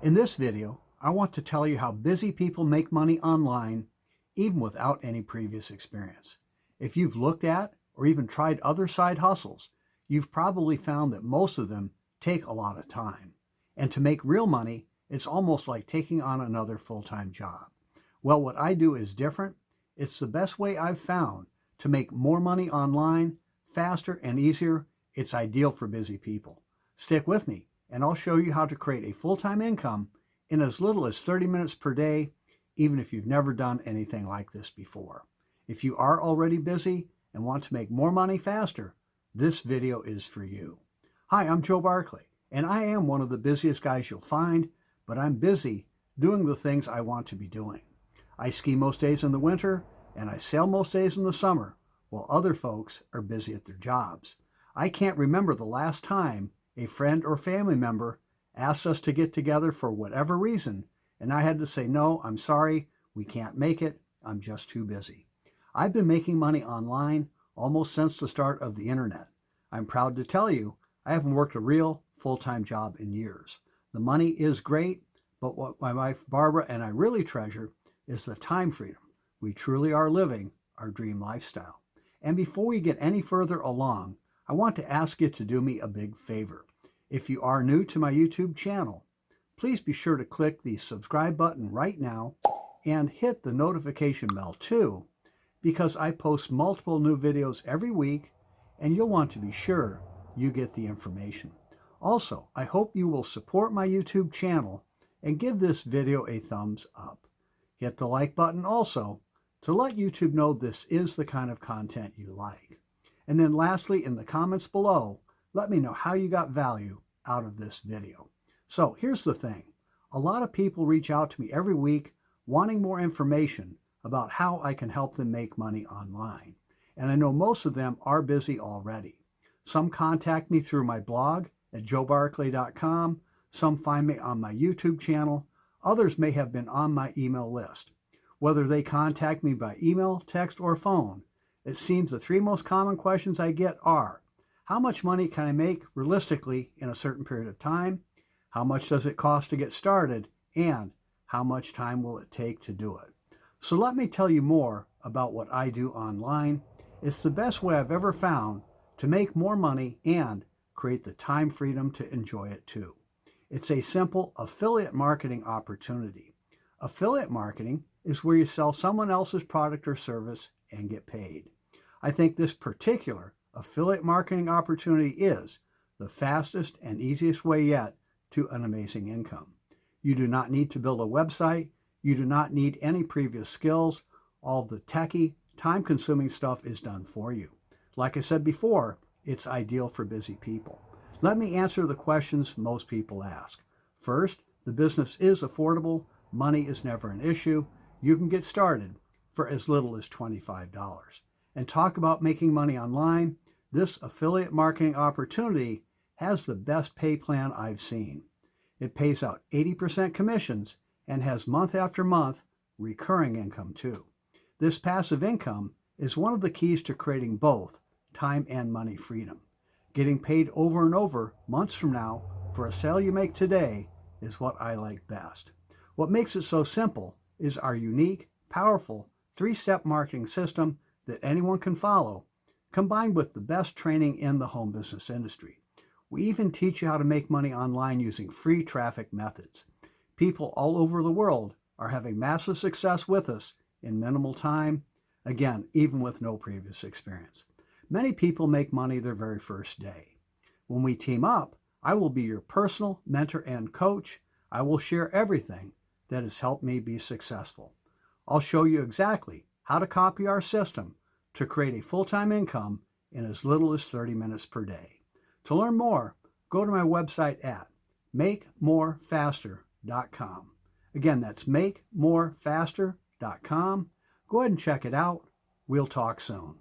In this video, I want to tell you how busy people make money online even without any previous experience. If you've looked at or even tried other side hustles, you've probably found that most of them take a lot of time. And to make real money, it's almost like taking on another full-time job. Well, what I do is different. It's the best way I've found to make more money online, faster and easier. It's ideal for busy people. Stick with me, and I'll show you how to create a full-time income in as little as 30 minutes per day, even if you've never done anything like this before. If you are already busy and want to make more money faster, this video is for you. Hi, I'm Joe Barkley, and I am one of the busiest guys you'll find, but I'm busy doing the things I want to be doing. I ski most days in the winter, and I sail most days in the summer, while other folks are busy at their jobs. I can't remember the last time a friend or family member asked us to get together for whatever reason, and I had to say, no, I'm sorry, we can't make it, I'm just too busy. I've been making money online almost since the start of the internet. I'm proud to tell you, I haven't worked a real full-time job in years. The money is great, but what my wife Barbara and I really treasure is the time freedom. We truly are living our dream lifestyle. And before we get any further along, I want to ask you to do me a big favor. If you are new to my YouTube channel, please be sure to click the subscribe button right now and hit the notification bell too, because I post multiple new videos every week and you'll want to be sure you get the information. Also, I hope you will support my YouTube channel and give this video a thumbs up. Hit the like button also to let YouTube know this is the kind of content you like. And then lastly, in the comments below, let me know how you got value out of this video. So here's the thing. A lot of people reach out to me every week wanting more information about how I can help them make money online. And I know most of them are busy already. Some contact me through my blog at joebarkley.com. Some find me on my YouTube channel. Others may have been on my email list. Whether they contact me by email, text, or phone, it seems the three most common questions I get are, how much money can I make realistically in a certain period of time? How much does it cost to get started? And how much time will it take to do it? So let me tell you more about what I do online. It's the best way I've ever found to make more money and create the time freedom to enjoy it too. It's a simple affiliate marketing opportunity. Affiliate marketing is where you sell someone else's product or service and get paid. I think this particular affiliate marketing opportunity is the fastest and easiest way yet to an amazing income. You do not need to build a website. You do not need any previous skills. All the techie, time-consuming stuff is done for you. Like I said before, it's ideal for busy people. Let me answer the questions most people ask. First, the business is affordable. Money is never an issue. You can get started for as little as $25. And talk about making money online, this affiliate marketing opportunity has the best pay plan I've seen. It pays out 80% commissions and has month after month recurring income too. This passive income is one of the keys to creating both time and money freedom. Getting paid over and over months from now for a sale you make today is what I like best. What makes it so simple is our unique, powerful, three-step marketing system that anyone can follow, combined with the best training in the home business industry. We even teach you how to make money online using free traffic methods. People all over the world are having massive success with us in minimal time, again, even with no previous experience. Many people make money their very first day. When we team up, I will be your personal mentor and coach. I will share everything that has helped me be successful. I'll show you exactly how to copy our system to create a full-time income in as little as 30 minutes per day. To learn more, go to my website at makemorefaster.com. Again, that's makemorefaster.com. Go ahead and check it out. We'll talk soon.